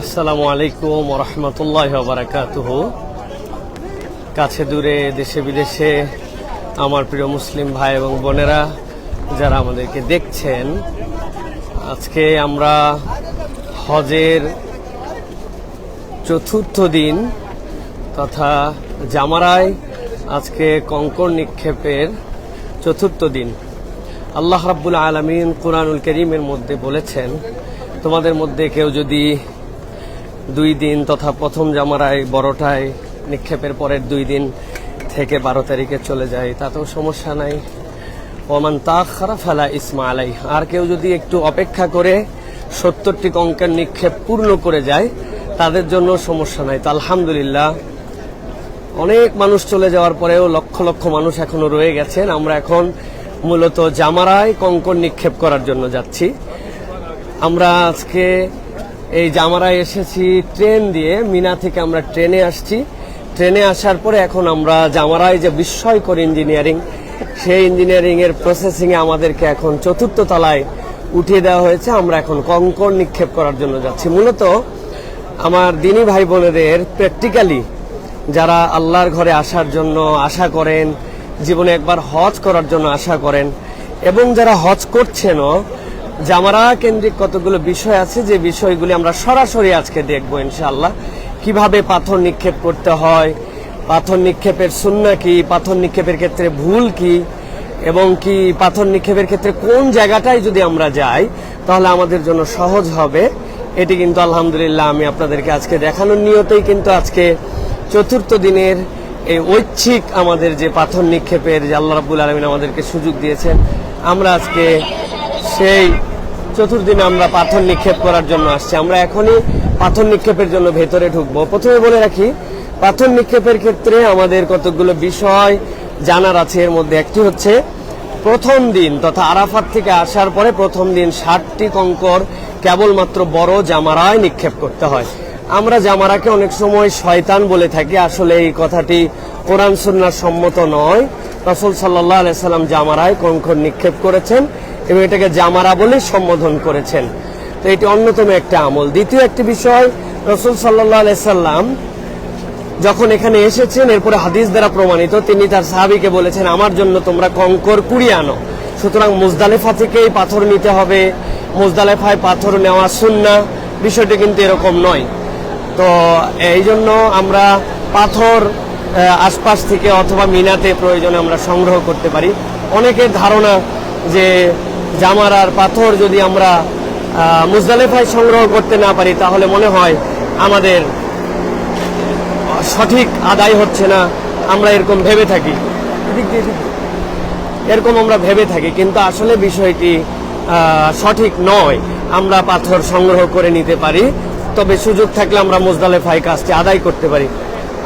আসসালামু আলাইকুম ওয়া রাহমাতুল্লাহি ওয়া বারাকাতুহু। কাছে দূরে দেশে বিদেশে আমার প্রিয় মুসলিম ভাই এবং বোনেরা যারা আমাদেরকে দেখছেন, আজকে আমরা হজের চতুর্থ দিন তথা জামারায় আজকে কঙ্কর নিক্ষেপের চতুর্থ দিন। আল্লাহ রাব্বুল আলামিন কুরআনুল কারীমের মধ্যে বলেছেন, তোমাদের মধ্যে কেউ যদি 2 দিন তথা প্রথম জামারায় বড়টায় নিক্ষেপের পরের 2 দিন থেকে 12 তারিখে চলে যায় তাতেও সমস্যা নাই। ওমান তাখারা ফালা ইসমা আলাই, আর কেউ যদি একটু অপেক্ষা করে 70টি কঙ্কর নিক্ষেপ পূর্ণ করে যায় তাদের জন্য সমস্যা নাই। তো আলহামদুলিল্লাহ, অনেক মানুষ চলে যাওয়ার পরেও লক্ষ লক্ষ মানুষ এখনো রয়ে গেছেন। আমরা এখন মূলত জামারায় কঙ্কর নিক্ষেপ করার জন্য যাচ্ছি। আমরা আজকে এই জামারায় এসেছি ট্রেন দিয়ে, মিনা থেকে আমরা ট্রেনে আসছি। ট্রেনে আসার পরে এখন আমরা জামারায় যে বিস্ময়কর ইঞ্জিনিয়ারিং, সেই ইঞ্জিনিয়ারিং এর প্রসেসিং এ আমাদেরকে এখন 4র্থ তলায় উঠিয়ে দেওয়া হয়েছে। আমরা এখন কঙ্কর নিক্ষেপ করার জন্য যাচ্ছি। মূলত আমার দিনী ভাই বোনেদের প্র্যাকটিক্যালি যারা আল্লাহর ঘরে আসার জন্য আশা করেন, জীবনে একবার হজ করার জন্য আশা করেন, এবং যারা হজ করছেনও, জামারা কেন্দ্রিক কতগুলো বিষয় আছে যে বিষয়গুলি আমরা সরাসরি আজকে দেখব ইনশাআল্লাহ। কিভাবে পাথর নিক্ষেপ করতে হয়, পাথর নিক্ষেপের সুন্নাহ কি, পাথর নিক্ষেপের ক্ষেত্রে ভুল কি, এবং কি পাথর নিক্ষেপের ক্ষেত্রে কোন জায়গাটায় যদি আমরা যাই তাহলে আমাদের জন্য সহজ হবে। এটি কিন্তু আলহামদুলিল্লাহ আমি আপনাদেরকে আজকে দেখানোর নিয়তেই কিন্তু আজকে 4র্থ দিনের এই ঐচ্ছিক আমাদের যে পাথর নিক্ষেপের যে আল্লাহ রাব্বুল আলামিন আমাদেরকে সুযোগ দিয়েছেন, আমরা আজকে সেই 4র্থ দিনে আমরা পাথর নিক্ষেপ করার জন্য আসছি। আমরা এখনই পাথর নিক্ষেপের জন্য ভেতরে ঢুকবো। প্রথমে বলে রাখি, পাথর নিক্ষেপের ক্ষেত্রে আমাদের কতগুলো বিষয় জানার আছে। এর মধ্যে একটি হচ্ছে প্রথম দিন তথা আরাফাত থেকে আসার পরে প্রথম দিন 60টি কঙ্কর কেবলমাত্র বড় জামারায় নিক্ষেপ করতে হয়। আমরা জামারাকে অনেক সময় শয়তান বলে থাকি, আসলে এই কথাটি কোরআন সুন্নাহর সম্মত নয়। রাসূল সাল্লাল্লাহু আলাইহি সাল্লাম জামারায় কঙ্কর নিক্ষেপ করেছেন এবং এটাকে জামারা বলে সম্বোধন করেছেন। তো এটি অন্যতম একটা আমল। দ্বিতীয় একটি বিষয়, রাসূল সাল্লাল্লাহু আলাইহি সাল্লাম যখন এখানে এসেছেন, এরপরে হাদিস দ্বারা প্রমাণিত, তিনি তার সাহাবীকে বলেছেন, আমার জন্য তোমরা কঙ্কর কুড়িয়ে আনো। সুতরাং মুজদালিফা থেকেই পাথর নিতে হবে, মুজদালিফায় পাথর নেওয়া সুন্নাহ, বিষয়টি কিন্তু এরকম নয়। তো এই জন্য আমরা পাথর আশপাশ থেকে অথবা মিনাতে প্রয়োজনে আমরা সংগ্রহ করতে পারি। অনেকের ধারণা যে জামারার পাথর যদি আমরা মুজদালিফায় সংগ্রহ করতে না পারি তাহলে মনে হয় আমাদের সঠিক আদায় হচ্ছে না, আমরা এরকম ভেবে থাকি, কিন্তু আসলে বিষয়টি সঠিক নয়। আমরা পাথর সংগ্রহ করে নিতে পারি, তবে সুযোগ থাকলে আমরা মুজদালিফায় কাজটি আদায় করতে পারি।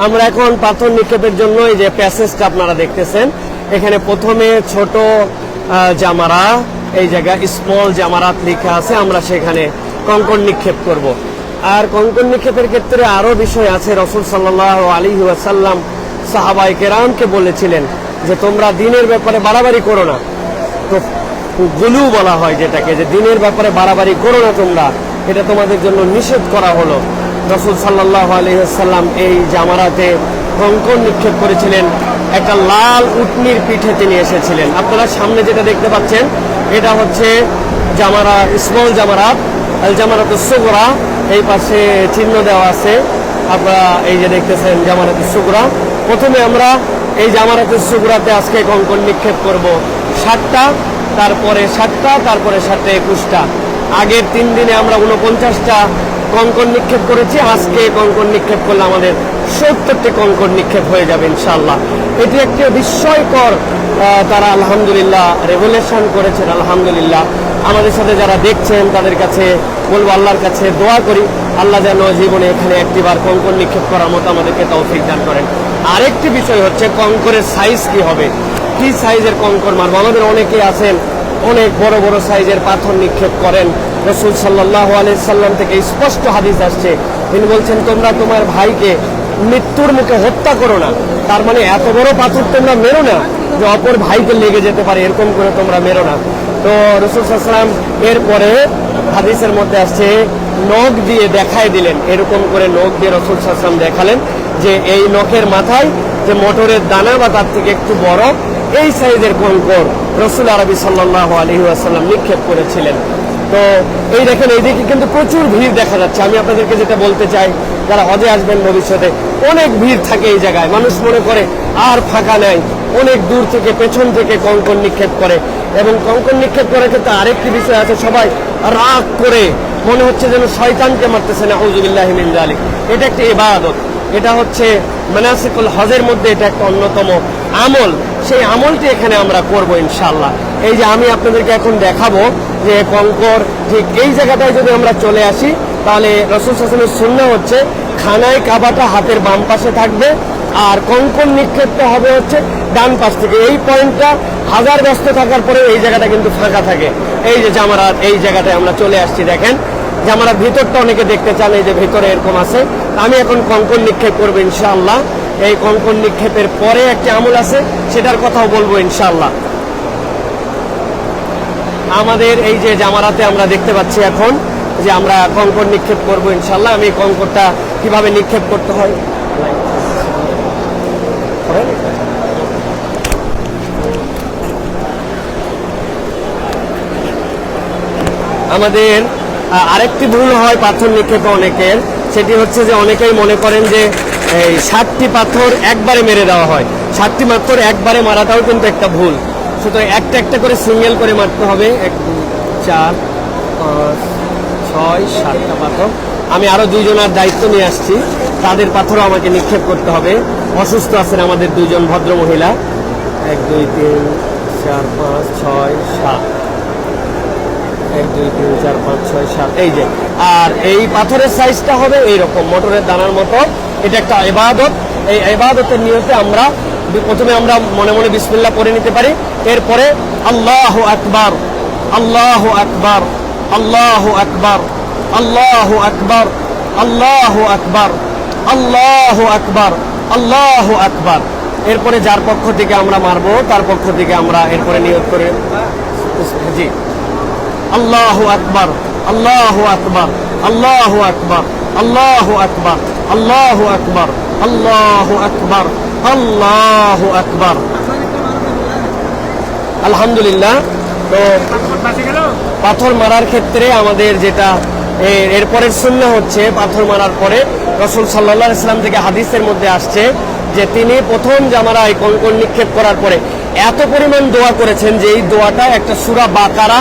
আমরা এখন পাথর নিক্ষেপের জন্য এই যে প্যাসেজটা আপনারা দেখতেছেন, এখানে প্রথমে ছোট জামারা, এই জায়গায় স্মল জামারাত লেখা আছে, আমরা সেখানে কঙ্কর নিক্ষেপ করব। আর কঙ্কর নিক্ষেপের ক্ষেত্রে আরো বিষয় আছে। রাসূল সাল্লাল্লাহু আলাইহি ওয়াসাল্লাম সাহাবায়ে কেরামকে বলেছিলেন যে তোমরা দ্বীনের ব্যাপারে বাড়াবাড়ি করো না। তো গুলু বলা হয় যেটাকে, যে দ্বীনের ব্যাপারে বাড়াবাড়ি করো না তোমরা, এটা তোমাদের জন্য নিষেধ করা হলো। রাসূল সাল্লাল্লাহু আলাইহি ওয়াসাল্লাম এই জামারাতে কঙ্কর নিক্ষেপ করেছিলেন। একটা লাল উটনির পিঠে তিনি এসেছিলেন। আপনারা সামনে যেটা দেখতে পাচ্ছেন এটা হচ্ছে জামারা, স্মল জামারাত, আল জামারাতুস সুগরা। এই পাশে চিহ্ন দেওয়া আছে, আপনারা এই যে দেখতেছেন জামারাতুস সুগরা। প্রথমে আমরা এই জামারাতুস সুগরাতে আজকে কঙ্কর নিক্ষেপ করব 60টা, তারপরে 7টা, তারপরে 7টা 21টা। আগের 3 দিনে আমরা 49টা কঙ্কর নিক্ষেপ করেছি। আজকে কঙ্কর নিক্ষেপ করলে আমাদের 70টি কঙ্কর নিক্ষেপ হয়ে যাবে ইনশাআল্লাহ। এটি একটি বিস্ময়কর, তারা আলহামদুলিল্লাহ রেভলিউশন করেছেন। আলহামদুলিল্লাহ, আমাদের সাথে যারা দেখছেন তাদের কাছে বলবো, আল্লাহর কাছে দোয়া করি আল্লাহ যেন জীবনে এখানে একটিবার কঙ্কর নিক্ষেপ করার মতো আমাদেরকে তৌফিক দান করেন। আরেকটি বিষয় হচ্ছে কঙ্করের সাইজ কি হবে, কি সাইজের কঙ্কর মারবো। আমাদের অনেকে আছেন অনেক বড় বড় সাইজের পাথর নিক্ষেপ করেন। রাসূল সাল্লাল্লাহু আলাইহি সাল্লাম থেকে স্পষ্ট হাদিস আসছে, তিনি বলছেন তোমরা তোমার ভাইকে মৃত্যুর মুখে হত্যা করো না। তার মানে এত বড় পাথর তোমরা মেরো না যে অপর ভাইকে লেগে যেতে পারে, এরকম করে তোমরা মেরো না। তো রাসূল সাল্লাল্লাহু আলাইহি ওয়াসাল্লাম এরপরে হাদিসের মধ্যে আসছে নখ দিয়ে দেখায় দিলেন, এরকম করে নখ দিয়ে রাসূল সাল্লাল্লাহু আলাইহি ওয়াসাল্লাম দেখালেন যে এই নখের মাথায় যে মটরের দানা বা তার থেকে একটু বড় এই সাইজের কঙ্কর রাসূল আরবি সাল্লাল্লাহু আলাইহি ওয়াসাল্লাম নিক্ষেপ করেছিলেন। তো এই দেখেন, এইদিকে কিন্তু প্রচুর ভিড় দেখা যাচ্ছে। আমি আপনাদেরকে যেটা বলতে চাই, যারা হজে আসবেন ভবিষ্যতে, অনেক ভিড় থাকে এই জায়গায়। মানুষ মনে করে আর ফাঁকা নেই, অনেক দূর থেকে পেছন থেকে কঙ্কর নিক্ষেপ করে। এবং কঙ্কর নিক্ষেপ করার ক্ষেত্রে আরেকটি বিষয় আছে, সবাই রাগ করে মনে হচ্ছে যেন শয়তানকে মারতেছে, নাউযুবিল্লাহি মিন যালিক। এটা একটা ইবাদত, এটা হচ্ছে মানাসিকুল হজের মধ্যে এটা একটা অন্যতম আমল। সেই আমলটি এখানে আমরা করব ইনশাআল্লাহ। এই যে আমি আপনাদেরকে এখন দেখাবো যে কঙ্কর ঠিক এই জায়গাটায় যদি আমরা চলে আসি, তাহলে রাসূল সাল্লাল্লাহু আলাইহি ওয়াসাল্লামের সুন্নাহ হচ্ছে খানায় কাবাটা হাতের বাম পাশে থাকবে আর কঙ্কর নিক্ষেপটা হবে হচ্ছে ডান পাশ থেকে। এই পয়েন্টটা হাজার ব্যস্ত থাকার পরে এই জায়গাটা কিন্তু ফাঁকা থাকে। এই যে জামারাত, এই জায়গাটায় আমরা চলে আসছি। দেখেন জামারাত ভিতরটা অনেকে দেখতে চান, এই যে ভিতরে এরকম আছে। আমি এখন কঙ্কর নিক্ষেপ করবো ইনশাআল্লাহ। এই কঙ্কর নিক্ষেপের পরে একটি আমল আছে, সেটার কথাও বলবো ইনশাআল্লাহ। আমাদের এই যে জামারাতে আমরা দেখতে পাচ্ছি এখন যে আমরা কঙ্কর নিক্ষেপ করবো ইনশাআল্লাহ। আমি কঙ্করটা কিভাবে নিক্ষেপ করতে হয় আমাদের আরেকটি ভুল হয় পাথর নিক্ষেপে অনেকের, সেটি হচ্ছে যে অনেকেই মনে করেন যে এই 7টি পাথর একবারে মেরে দেওয়া হয়। 7টি পাথর একবারে মারাটাও কিন্তু একটা ভুল। সুতরাং একটা একটা করে সিঙ্গেল করে মারতে হবে। 1 2 4 5 6 7টা পাথর। আমি আরো দুইজনের দায়িত্ব নিয়ে আসছি, তাদের পাথরও আমাকে নিক্ষেপ করতে হবে। অসুস্থ আছেন আমাদের দুইজন ভদ্র মহিলা। 1 2 3 4 5 6 7 1 2 3 4 5 6 7 এই যে। আর এই পাথরের সাইজটা হবে এইরকম মটরের দানার মতো। এটা একটা ইবাদত। এই ইবাদতের নিয়তে আমরা প্রথমে আমরা মনে মনে বিসমিল্লাহ পড়ে নিতে পারি। এরপরে আল্লাহু আকবার, আল্লাহু আকবার, আল্লাহু আকবার, আল্লাহু আকবার, আল্লাহু আকবার, আল্লাহু আকবার, আল্লাহু আকবার। এরপরে যার পক্ষ থেকে আমরা মারবো তার পক্ষ থেকে আমরা এরপরে নিয়ত করে জি আল্লাহু আকবার, আল্লাহু আকবার, আল্লাহু আকবার, আল্লাহু আকবার, আল্লাহু আকবার, আল্লাহু আকবার, আল্লাহু আকবার। আলহামদুলিল্লাহ। তো পাথর মারার ক্ষেত্রে আমাদের যেটা এরপরের সুন্নাহ হচ্ছে, পাথর মারার পরে রাসূল সাল্লাল্লাহু আলাইহি ওয়াসাল্লাম থেকে হাদিসের মধ্যে আসছে যে তিনি প্রথম জামারায় কঙ্কর নিক্ষেপ করার পরে এত পরিমাণ দোয়া করেছেন যে এই দোয়াটা একটা সূরা বাকারা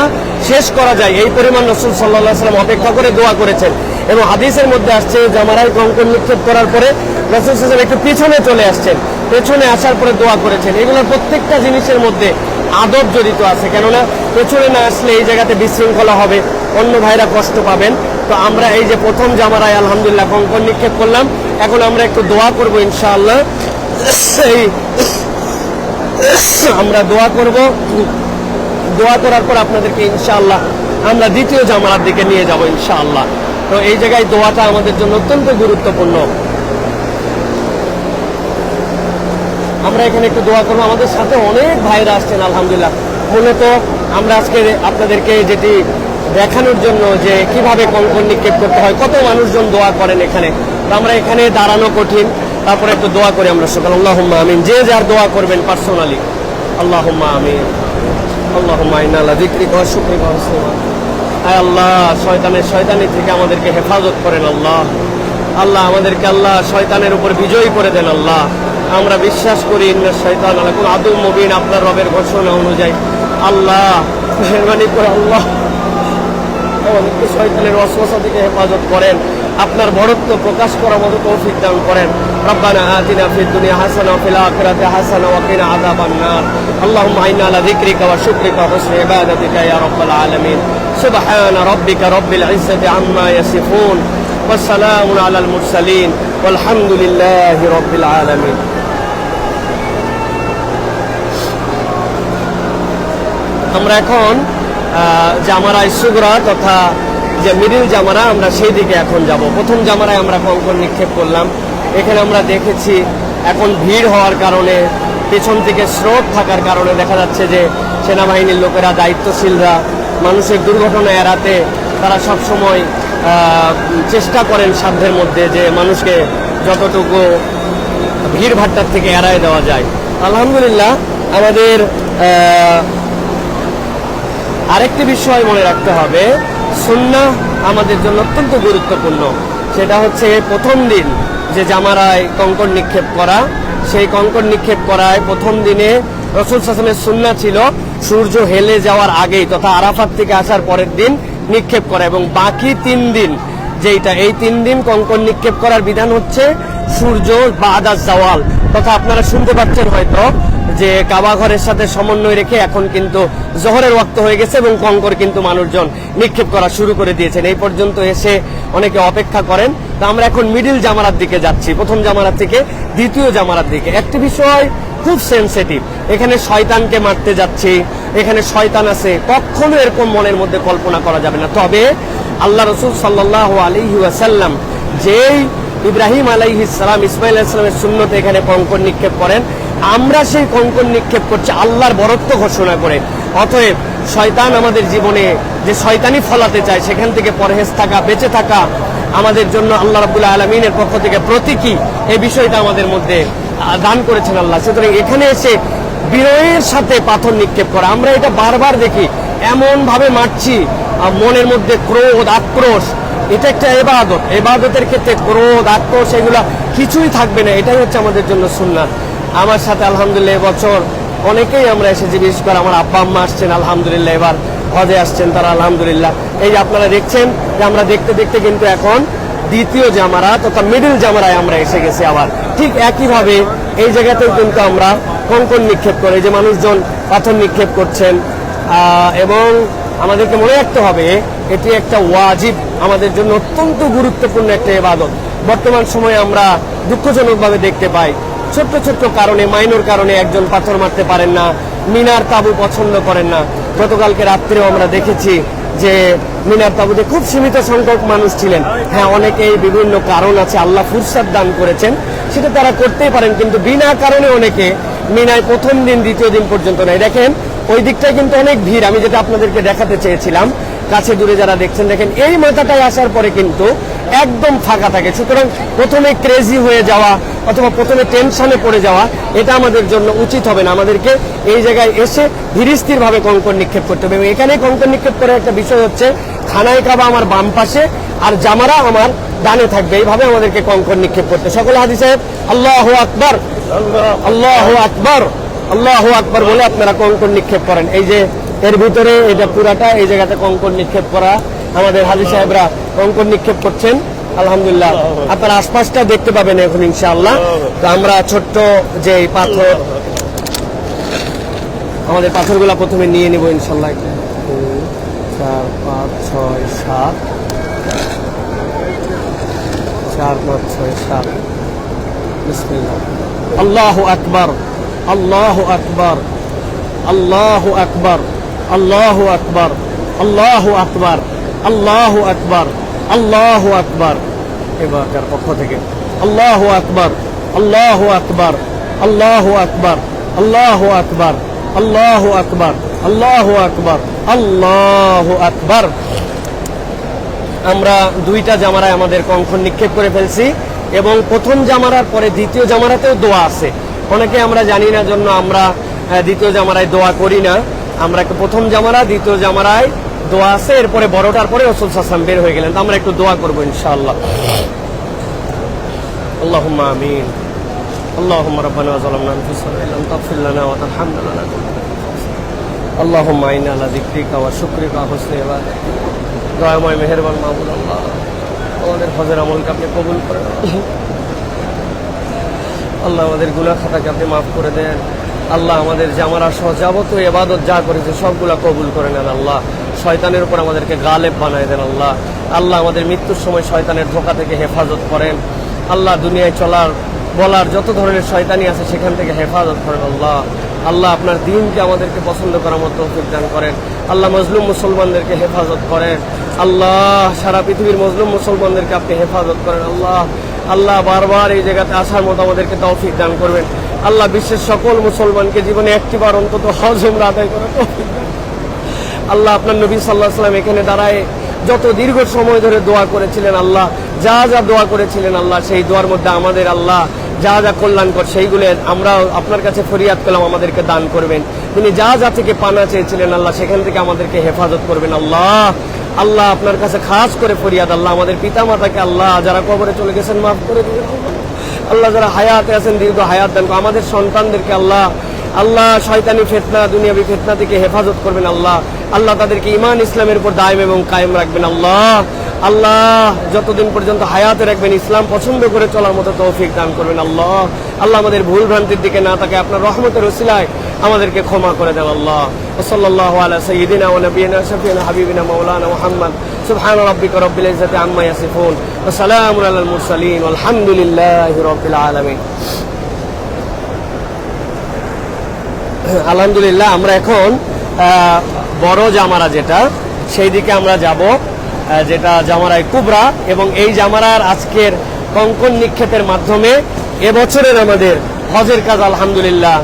শেষ করা যায়, এই পরিমাণ রাসূল সাল্লাল্লাহু আলাইহি ওয়াসাল্লাম অপেক্ষা করে দোয়া করেছেন। এবং হাদিসের মধ্যে আসছে জামারায় কঙ্কর নিক্ষেপ করার পরে রাসূল সাল্লাল্লাহু আলাইহি ওয়াসাল্লাম একটু পিছনে চলে আসছেন, পেছনে আসার পরে দোয়া করেছেন। এগুলোর প্রত্যেকটা জিনিসের মধ্যে আদব জড়িত আছে, কেননা পেছনে না আসলে এই জায়গাতে বিশৃঙ্খলা হবে, অন্য ভাইরা কষ্ট পাবেন। তো আমরা এই যে প্রথম জামারায় আলহামদুলিল্লাহ কঙ্কর নিক্ষেপ করলাম, এখন আমরা একটু দোয়া করব ইনশাআল্লাহ। আমরা দোয়া করব, দোয়া করার পর আপনাদেরকে ইনশাআল্লাহ আমরা দ্বিতীয় জামারার দিকে নিয়ে যাব ইনশাআল্লাহ। তো এই জায়গায় দোয়াটা আমাদের জন্য অত্যন্ত গুরুত্বপূর্ণ। আমরা এখানে একটু দোয়া করবো। আমাদের সাথে অনেক ভাইরা আসছেন আলহামদুলিল্লাহ। মূলত আমরা আজকে আপনাদেরকে যেটি দেখানোর জন্য যে কিভাবে কঙ্কর নিক্ষেপ করতে হয়, কত মানুষজন দোয়া করেন এখানে। তো আমরা এখানে দাঁড়ানো কঠিন, তারপরে একটু দোয়া করি আমরা সকাল। আল্লাহুম্মা আমিন। যে যার দোয়া করবেন পার্সোনালি। আল্লাহুম্মা আমিন, আল্লাহুম্মা ইন্না আলা যিকরিকা ওয়া শুকরিকা ওয়া হুসনি ইবাদাতিক। আয় আল্লাহ, শয়তানি থেকে আমাদেরকে হেফাজত করেন আল্লাহ। আল্লাহ আমাদেরকে আল্লাহ শয়তানের উপর বিজয়ী করে দেন আল্লাহ। আমরা বিশ্বাস করি ইন্না শয়তান লাকুম আদুউম মুবিন, আপনার রবের ঘোষণা অনুযায়ী। আল্লাহ মেহেরবানি করে আল্লাহ আমাদেরকে শয়তানের ওয়াসওয়াসা থেকে হেফাজত করেন, আপনার বড়ত্ব প্রকাশ করার মতো তৌফিক দান করেন। রব্বানা আতিনা ফিদ দুনিয়া হাসানা ওয়া ফিল আখিরাতি হাসানা ওয়া কিনা আযাবান নার। আল্লাহুম্মা ইন্না আলা যিকরিকা ওয়া শুকরিকা ওয়া হুসনি ইবাদাতিকা ইয়া রাব্বাল আলামিন। সুবহানা রাব্বিকা রাব্বিল ইজ্জাতি আম্মা ইয়াসিফুন ওয়া সালামুন আলাল মুরসালিন ওয়াল হামদুলিল্লাহি রাব্বিল আলামিন। আমরা এখন জামারায় সুগরা তথা যে মিডিল জামারা, আমরা সেই দিকে এখন যাব। প্রথম জামারায় আমরা কঙ্কর নিক্ষেপ করলাম। এখানে আমরা দেখেছি এখন ভিড় হওয়ার কারণে, পেছন থেকে স্রোত থাকার কারণে দেখা যাচ্ছে যে সেনাবাহিনীর লোকেরা, দায়িত্বশীলরা মানুষের দুর্ঘটনা এড়াতে তারা সব সময় চেষ্টা করেন সাধ্যের মধ্যে যে মানুষকে যতটুকু ভিড়ভাট্টার থেকে এড়ায় দেওয়া যায়। আলহামদুলিল্লাহ আমাদের আরেকটি বিষয় মনে রাখতে হবে, সুন্নাহ আমাদের জন্য অত্যন্ত গুরুত্বপূর্ণ। সেটা হচ্ছে প্রথম দিন যে জামারায় কঙ্কর নিক্ষেপ করা, সেই কঙ্কর নিক্ষেপ করায় প্রথম দিনে রাসূল সাল্লাল্লাহু আলাইহি ওয়াসাল্লামের সুন্নাহ ছিল সূর্য হেলে যাওয়ার আগেই তথা আরাফাত থেকে আসার পরের দিন নিক্ষেপ করা, এবং বাকি 3 দিন যেটা এই 3 দিন কঙ্কর নিক্ষেপ করার বিধান হচ্ছে সূর্য বাদা জাওয়াল। তথা আপনারা শুনতে পাচ্ছেন হয়তো যে কাবা ঘরের সাথে সমন্বয় রেখে এখন কিন্তু জোহরের ওয়াক্ত হয়ে গেছে এবং কঙ্কর কিন্তু মানুষজন নিক্ষেপ করা শুরু করে দিয়েছেন। এই পর্যন্ত এসে অনেকে অপেক্ষা করেন। তো আমরা এখন মিডিল জামারার দিকে যাচ্ছি, প্রথম জামারাত থেকে দ্বিতীয় জামারার দিকে। একটি বিষয় খুব সেনসিটিভ, এখানে শয়তানকে মারতে যাচ্ছি, এখানে শয়তান আছে, কখনো এরকম মনের মধ্যে কল্পনা করা যাবে না। তবে আল্লাহ রাসূল সাল্লাল্লাহু আলাইহি ওয়াসাল্লাম যেই ইব্রাহিম আলাইহিস সালাম ইসমাঈল আলাইহিস সালামের সুন্নতে এখানে কঙ্কর নিক্ষেপ করেন, আমরা সেই কঙ্কর নিক্ষেপ করছি আল্লাহর বরত্ব ঘোষণা করে। অতএব শয়তান আমাদের জীবনে যে শয়তানি ফলাতে চায় সেখান থেকে পরহেজ থাকা, বেঁচে থাকা আমাদের জন্য আল্লাহ রাব্বুল আলামিনের পক্ষ থেকে প্রতীকী এই বিষয়টা আমাদের মধ্যে দান করেছেন আল্লাহ। সুতরাং এখানে এসে বিনয়ের সাথে পাথর নিক্ষেপ করা, আমরা এটা বারবার দেখি, এমন ভাবে মারছি মনের মধ্যে ক্রোধ আক্রোশ, এটা একটা ইবাদত। ইবাদতের ক্ষেত্রে ক্রোধ আক্রোশ এগুলা কিছুই থাকবে না, এটাই হচ্ছে আমাদের জন্য সুন্নাত। আমার সাথে আলহামদুলিল্লাহ এবছর অনেকেই আমরা এসেছি, বিশেষ করে আমার আব্বা আম্মা আসছেন আলহামদুলিল্লাহ, এবার হজে আসছেন তারা আলহামদুলিল্লাহ। এই যে আপনারা দেখছেন যে আমরা দেখতে দেখতে কিন্তু এখন দ্বিতীয় জামারা তথা মিডল জামারায় আমরা এসে গেছি। আবার ঠিক একইভাবে এই জায়গাতেও কিন্তু আমরা কঙ্কর নিক্ষেপ করে যে মানুষজন পাথর নিক্ষেপ করছেন, এবং আমাদেরকে মনে রাখতে হবে এটি একটা ওয়াজিব, আমাদের জন্য অত্যন্ত গুরুত্বপূর্ণ একটা ইবাদত। বর্তমান সময়ে আমরা দুঃখজনকভাবে দেখতে পাই ছোট্ট ছোট্ট কারণে, মাইনর কারণে একজন পাথর মারতে পারেন না, মিনার তাবু পছন্দ করেন না। গতকালকে রাত্রেও আমরা দেখেছি যে মিনার তাবুতে খুব সীমিত সংখ্যক মানুষ ছিলেন। হ্যাঁ, অনেকেই বিভিন্ন কারণ আছে, আল্লাহ ফুরসাত দান করেছেন, সেটা তারা করতেই পারেন, কিন্তু বিনা কারণে অনেকে মিনায় প্রথম দিন দ্বিতীয় দিন পর্যন্ত নাই। দেখেন ওই দিকটায় কিন্তু অনেক ভিড়, আমি যেটা আপনাদেরকে দেখাতে চেয়েছিলাম, কাছে দূরে যারা দেখছেন দেখেন এই মাথাটায় আসার পরে কিন্তু একদম ফাঁকা থাকে। সুতরাং প্রথমে ক্রেজি হয়ে যাওয়া অথবা প্রথমে টেনশনে পড়ে যাওয়া এটা আমাদের জন্য উচিত হবে না। আমাদেরকে এই জায়গায় এসে ধীরস্থির ভাবে কঙ্কর নিক্ষেপ করতে হবে। এবং এখানে কঙ্কর নিক্ষেপ করার একটা বিষয় হচ্ছে খানায় কাবা আমার বাম পাশে আর জামারা আমার ডানে থাকবে, এইভাবে আমাদেরকে কঙ্কর নিক্ষেপ করতে। সকল হাজি সাহেব আল্লাহু আকবার, আল্লাহু আকবার, আল্লাহু আকবার বলে আপনারা কঙ্কর নিক্ষেপ করেন। এই যে এর ভিতরে এটা পুরাটা এই জায়গাতে কঙ্কর নিক্ষেপ করা, আমাদের হাজি সাহেবরা কঙ্কর নিক্ষেপ করছেন আলহামদুলিল্লাহ। আপনার আশপাশটা দেখতে পাবেন এখন ইনশাআল্লাহ। তো আমরা ছোট্ট যে পাথর, আমাদের পাথরগুলা প্রথমে নিয়ে নিব ইনশাআল্লাহ। 4 5 6 7 4 5 6 7 বিসমিল্লাহ। আল্লাহু আকবার, আল্লাহু আকবার, আল্লাহু আকবার, আল্লাহু আকবার, আল্লাহু আকবার, আল্লাহু আকবার, আল্লাহু আকবার। এবারকার পক্ষ থেকে আল্লাহু আকবার, আল্লাহু আকবার, আল্লাহু আকবার, আল্লাহু আকবার, আল্লাহু আকবার, আল্লাহু আকবার, আল্লাহু আকবার। আমরা দুইটা জামারায় আমাদের কঙ্কর নিক্ষেপ করে ফেলছি, এবং প্রথম জামারার পরে দ্বিতীয় জামারাতেও দোয়া আছে। অনেকে আমরা জানি না জন্য আমরা দ্বিতীয় জামারায় দোয়া করি না। আমরা একটু প্রথম জামারা দ্বিতীয় জামারায় দোয়া আছে, এরপরে বড়টার পরে রাসূল সাল্লাল্লাহু আলাইহি ওয়াসাল্লাম বের হয়ে গেলেন। তো আমরা একটু দোয়া করবো ইনশাআল্লাহ। আল্লাহুম্মা আমিন। আল্লাহুম্মা রাব্বানা যালামনা আনফুসানা ওয়া ইল্লাম তাগফির লানা ওয়া তারহামনা লানাকুন্না মিনাল খাসিরিন। আল্লাহুম্মা ইন্না আলা যিকরিকা ওয়া শুকরিকা ওয়া হুসনি ইবাদাতিক। দয়াময় মেহেরবান মাওলা আল্লাহ, আমাদের হজের আমলকে আপনি কবুল করেন। আল্লাহ আমাদের গুনাহ খাতাকে আপনি মাফ করে দেন। আল্লাহ আমাদের জামারা সহ যাবতীয় ইবাদত যা করেছে সবগুলা কবুল করে নেন। আল্লাহ শয়তানের উপর আমাদেরকে গালেব বানায় দেন। আল্লাহ আল্লাহ আমাদের মৃত্যুর সময় শয়তানের ধোঁকা থেকে হেফাজত করেন। আল্লাহ দুনিয়ায় চলার বলার যত ধরনের শয়তানি আছে সেখান থেকে হেফাজত করেন। আল্লাহ আল্লাহ আপনার দ্বীনকে আমাদেরকে পছন্দ করার মতো তৌফিক দান করেন। আল্লাহ মজলুম মুসলমানদেরকে হেফাজত করেন। আল্লাহ সারা পৃথিবীর মজলুম মুসলমানদেরকে আপনি হেফাজত করেন। আল্লাহ আল্লাহ বারবার এই জায়গাতে আসার মতো আমাদেরকে তৌফিক দান করবেন। আল্লাহ বিশ্বের সকল মুসলমানকে জীবনে একটিবার অন্তত হজ উমরা আদায় করার তৌফিক দান। আল্লাহ আপনার নবী সাল্লাল্লাহু আলাইহি ওয়াসাল্লাম এখানে দাঁড়ায় যত দীর্ঘ সময় ধরে দোয়া করেছিলেন আল্লাহ, যা যা দোয়া করেছিলেন আল্লাহ, সেই দোয়ার মধ্যে আমাদের আল্লাহ যা যা কল্যাণকর সেইগুলো আমরা আপনার কাছে ফরিয়াদ করলাম, আমাদেরকে দান করবেন। তিনি যা যা থেকে পানা চেয়েছিলেন আল্লাহ, সেখান থেকে আমাদেরকে হেফাজত করবেন আল্লাহ। আল্লাহ আপনার কাছে খাস করে ফরিয়াদ আল্লাহ, আমাদের পিতা মাতাকে আল্লাহ যারা কবরে চলে গেছেন মাফ করে দিবেন আল্লাহ, যারা হায়াতে আছেন দীর্ঘ হায়াত দান করুন। আমাদের সন্তানদেরকে আল্লাহ শয়তানি ফিতনা, দুনিয়াবি ফিতনা থেকে হেফাজত করবেন আল্লাহ। আল্লাহ তাদেরকে ঈমান ইসলামের উপর দায়েম এবং কায়েম রাখবেন আল্লাহ যতদিন পর্যন্ত হায়াতে রাখবেন ইসলাম পছন্দ করে চলার মতো তৌফিক দান করবেন আল্লাহ। আমাদের ভুল ভ্রান্তির দিকে না তাকে আপনার রহমতের ওসিলায় আমাদেরকে ক্ষমা করে দেন আল্লাহ। সাল্লাল্লাহু আলা সাইয়্যিদিনা ওয়া নাবিয়িনা শাফিনা হাবিবিনা মাওলানা মুহাম্মদ সুবহান রাব্বিকা রাব্বিল ইজ্জাতি আম্মা ইয়াসিফুন ওয়া সালামুন আলাল মুরসালিন ওয়াল হামদুলিল্লাহি রাব্বিল আলামিন। আলহামদুলিল্লাহ, আমরা এখন বড় জামারা যেটা সেই দিকে আমরা যাব, যেটা জামারায় কুবরা, এবং এই জামারার আজকের কঙ্কন নিক্ষেপের মাধ্যমে এবছরের আমাদের হজের কাজ আলহামদুলিল্লাহ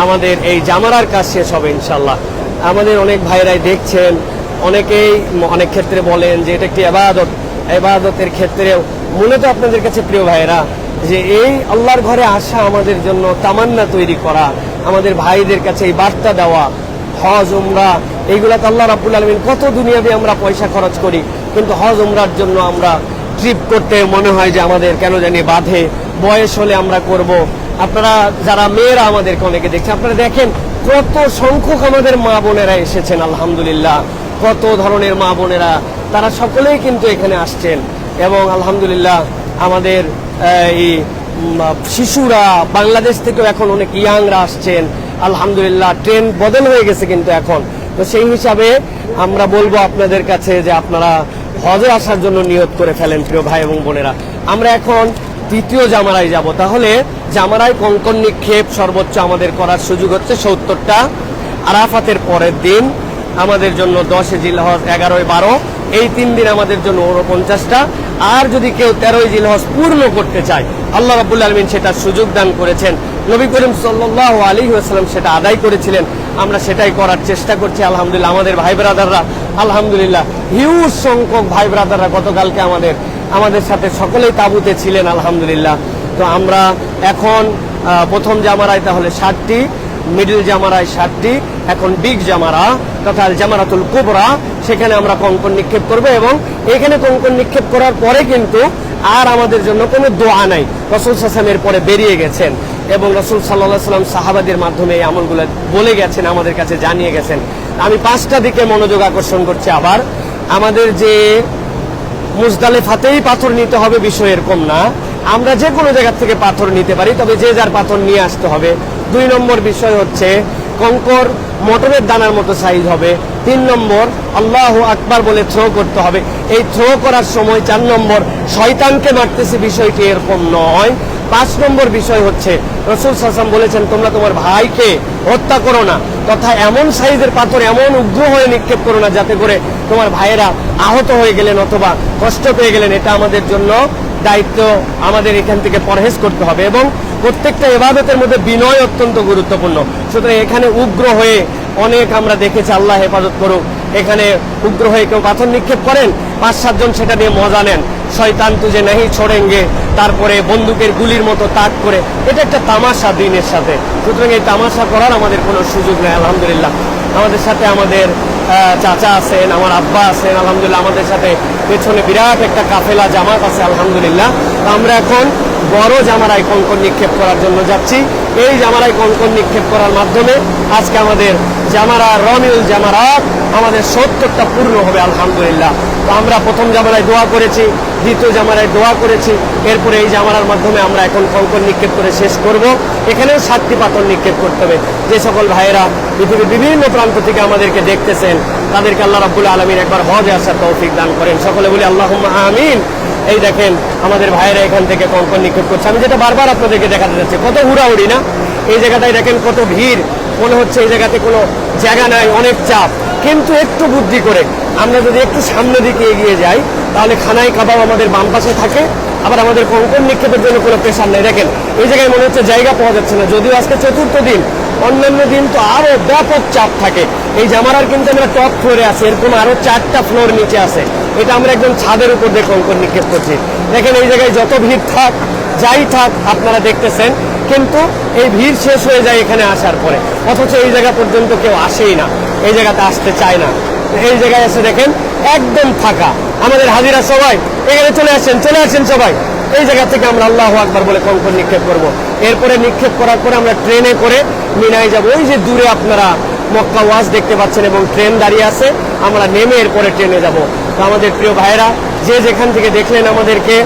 আমাদের এই জামারার কাজ শেষ হবে ইনশাল্লাহ। আমাদের অনেক ভাইরাই দেখছেন, অনেকেই অনেক ক্ষেত্রে বলেন যে এটা একটি ইবাদতের ক্ষেত্রেও মূলত আপনাদের কাছে প্রিয় ভাইরা যে এই আল্লাহর ঘরে আসা আমাদের জন্য তামান্না তৈরি করা, আমাদের ভাইদের কাছে এই বার্তা দেওয়া, হজ উমরা এইগুলাতে আল্লাহ রাব্বুল আলামিন কত দুনিয়াবি আমরা পয়সা খরচ করি, কিন্তু হজ উমরার জন্য আমরা ট্রিপ করতে মনে হয় যে আমাদের কেন জানি বাধে, বয়স হলে আমরা করব। আপনারা যারা মেয়েরা আমাদেরকে অনেকে দেখছেন, আপনারা দেখেন কত সংখ্যক আমাদের মা বোনেরা এসেছেন আলহামদুলিল্লাহ, কত ধরনের মা বোনেরা, তারা সকলেই কিন্তু এখানে আসছেন। এবং আলহামদুলিল্লাহ আমাদের এই শিশুরা বাংলাদেশ থেকেও এখন অনেক ইয়াংরা আসছেন আলহামদুলিল্লাহ। ট্রেন বদল হয়ে গেছে কিন্তু এখন, তো সেই হিসাবে আমরা বলবো আপনাদের কাছে যে আপনারা হজে আসার জন্য নিয়ত করে ফেলেন প্রিয় ভাই এবং বোনেরা। আমরা এখন তৃতীয় জামারায় যাব। তাহলে জামারায় কঙ্কন নিক্ষেপ সর্বোচ্চ আমাদের করার সুযোগ হচ্ছে 70টা। আরাফাতের পরের দিন আমাদের জন্য 10 জিলহজ, 11, 12 এই 3 দিন আমাদের জন্য 49টা। আর যদি কেউ 13 জিলহজ পূর্ণ করতে চায়, আল্লাহ রাব্বুল আলামিন সেটা সুযোগ দান করেছেন, নবী করিম সাল্লাল্লাহু আলাইহি ওয়াসাল্লাম সেটা আদায় করেছিলেন, আমরা সেটাই করার চেষ্টা করছি আলহামদুলিল্লাহ। আমাদের ভাই ব্রাদাররা আলহামদুলিল্লাহ হিউজ সংখ্যক ভাই ব্রাদাররা গতকালকে আমাদের সাথে সকলেই তাঁবুতে ছিলেন আলহামদুলিল্লাহ। তো আমরা এখন প্রথম জামারায় তাহলে 60টি, মিডল জামারায় 60টি, এখন বিগ জামারা তথা জামারাতুল কুবরা, সেখানে আমরা কঙ্কন নিক্ষেপ করব। এবং এখানে কঙ্কন নিক্ষেপ করার পরে কিন্তু আর আমাদের জন্য কোনো দোয়া নাই, রাসূল সাল্লাল্লাহু আলাইহি ওয়াসাল্লামের পরে বেরিয়ে গেছেন এবং রাসূল সাল্লাল্লাহু আলাইহি ওয়াসাল্লাম সাহাবাদের মাধ্যমে এই আমলগুলো বলে গেছেন, আমাদের কাছে জানিয়ে গেছেন। আমি 5টা দিকে মনোযোগ আকর্ষণ করছি। আবার আমাদের যে মুজদালিফাতেই পাথর নিতে হবে বিষয় এরকম না, আমরা যে কোনো জায়গা থেকে পাথর নিতে পারি, তবে যে যার পাথর নিয়ে আসতে হবে। 2 নম্বর বিষয় হচ্ছে কঙ্কর মটরের দানার মতো সাইজ হবে। 3 নম্বর আল্লাহু আকবার বলে থ্রো করতে হবে। এই থ্রো করার সময় 4 নম্বর শয়তানকে মারতেছে বিষয়টি এরকম নয়। 5 নম্বর বিষয় হচ্ছে রাসূল সাল্লাল্লাহু আলাইহি ওয়াসাল্লাম বলেছেন তোমরা তোমার ভাইকে হত্যা করো না, তথা এমন সাইজের পাথর এমন উগ্র হয়ে নিক্ষেপ করো না যাতে করে তোমার ভাইয়েরা আহত হয়ে গেলেন অথবা কষ্ট পেয়ে গেলেন। এটা আমাদের জন্য দায়িত্ব, আমাদের এখান থেকে পরহেজ করতে হবে। এবং প্রত্যেকটা ইবাদতের মধ্যে বিনয় অত্যন্ত গুরুত্বপূর্ণ। সুতরাং এখানে উগ্র হয়ে অনেক আমরা দেখেছি, আল্লাহ হেফাজত করুক, এখানে উগ্র হয়ে কেউ পাথর নিক্ষেপ করেন, 5-7 জন সেটা নিয়ে মজা নেন, শয়তান তুজে নেহি ছোড়েঙ্গে, তারপরে বন্দুকের গুলির মতো তাক করে, এটা একটা তামাশা দিনের সাথে। সুতরাং এই তামাশা করার আমাদের কোনো সুযোগ নেই আলহামদুলিল্লাহ। আমাদের সাথে আমাদের চাচা আছেন, আমার আব্বা আছেন আলহামদুলিল্লাহ, আমাদের সাথে পেছনে বিরাট একটা কাফেলা জামাত আছে আলহামদুলিল্লাহ। তো আমরা এখন বড় জামারায় কঙ্কন নিক্ষেপ করার জন্য যাচ্ছি। এই জামারায় কঙ্কন নিক্ষেপ করার মাধ্যমে আজকে আমাদের জামারা রমিউল জামারাত আমাদের 70টা পূর্ণ হবে আলহামদুলিল্লাহ। তো আমরা প্রথম জামারায় দোয়া করেছি, দ্বিতীয় জামারায় দোয়া করেছি, এরপরে এই জামারার মাধ্যমে আমরা এখন কঙ্কন নিক্ষেপ করে শেষ করব। এখানেও 7টি পাথর নিক্ষেপ করতে হবে। যে সকল ভাইয়েরা পৃথিবীর বিভিন্ন প্রান্ত থেকে আমাদেরকে দেখতেছেন তাদেরকে আল্লাহ রাব্বুল আলামিন একবার হজে আসার তৌফিক দান করেন, সকলে বলি আল্লাহুম্মা আমিন। এই দেখেন আমাদের ভাইয়েরা এখান থেকে কঙ্কন নিক্ষেপ করছে। আমি যেটা বারবার আপনাদেরকে দেখাতে যাচ্ছি, কত হুড়াহুড়ি না এই জায়গাটায়, দেখেন কত ভিড়, মনে হচ্ছে এই জায়গাতে কোনো জায়গা নাই, অনেক চাপ। কিন্তু একটু বুদ্ধি করে আমরা যদি একটু সামনে দিকে এগিয়ে যাই তাহলে খানাই কাবাব আমাদের বাম পাশে থাকে, আবার আমাদের কঙ্কন নিক্ষেপের জন্য কোনো প্রেশার নেই। দেখেন এই জায়গায় মনে হচ্ছে জায়গা পাওয়া যাচ্ছে না, যদিও আজকে 4র্থ দিন, অন্যান্য দিন তো আরো ব্যাপক চাপ থাকে। এই জামারার কিন্তু আমরা টপ ফ্লোরে আছি, এরকম আরো 4টা ফ্লোর নিচে আছে। এটা আমরা একদম ছাদের উপর দিয়ে কঙ্কর নিক্ষেপ করছি। দেখেন এই জায়গায় যত ভিড় থাক যাই থাক আপনারা দেখতেছেন, কিন্তু এই ভিড় শেষ হয়ে যায় এখানে আসার পরে, অথচ এই জায়গা পর্যন্ত কেউ আসেই না, এই জায়গাতে আসতে চায় না। এই জায়গায় এসে দেখেন একদম ফাঁকা। আমাদের হাজিরা সবাই এখানে চলে আসেন সবাই। এই জায়গা থেকে আমরা আল্লাহু আকবার বলে কঙ্কর নিক্ষেপ করব। এরপরে নিক্ষেপ করার পরে আমরা ট্রেনে করে মিনায় যাব। ওই যে দূরে আপনারা মক্কা ওয়াজ দেখতে পাচ্ছেন এবং ট্রেন দাঁড়িয়ে আছে, আমরা নেমে এরপরে ট্রেনে যাব। তো আমাদের প্রিয় ভাইয়েরা, যে যেখান থেকে দেখলেন আমাদেরকে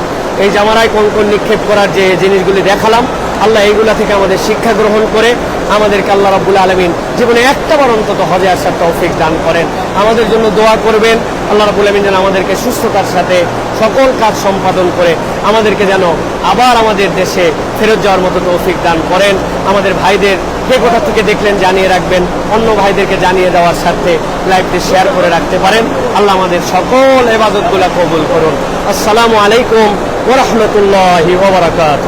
এই জামারায় কঙ্কর নিক্ষেপ করার যে জিনিসগুলি দেখালাম, আল্লাহ এইগুলা থেকে আমাদের শিক্ষা গ্রহণ করে আমাদেরকে আল্লাহ রাব্বুল আলামিন জীবনে একটাবার অন্তত হজে আসার তৌফিক দান করেন। আমাদের জন্য দোয়া করবেন, আল্লাহ রাব্বুল আলামিন যেন আমাদেরকে সুস্থতার সাথে সকল কাজ সম্পাদন করে আমাদেরকে যেন আবার আমাদের দেশে ফেরত যাওয়ার মতো তৌফিক দান করেন। আমাদের ভাইদের কে কোথা থেকে দেখলেন জানিয়ে রাখবেন, অন্য ভাইদেরকে জানিয়ে দেওয়ার সাথে লাইভটি শেয়ার করে রাখতে পারেন। আল্লাহ আমাদের সকল ইবাদতগুলো কবুল করুন। আসসালামু আলাইকুম ওয়া রাহমাতুল্লাহি ওয়া বারাকাতুহু।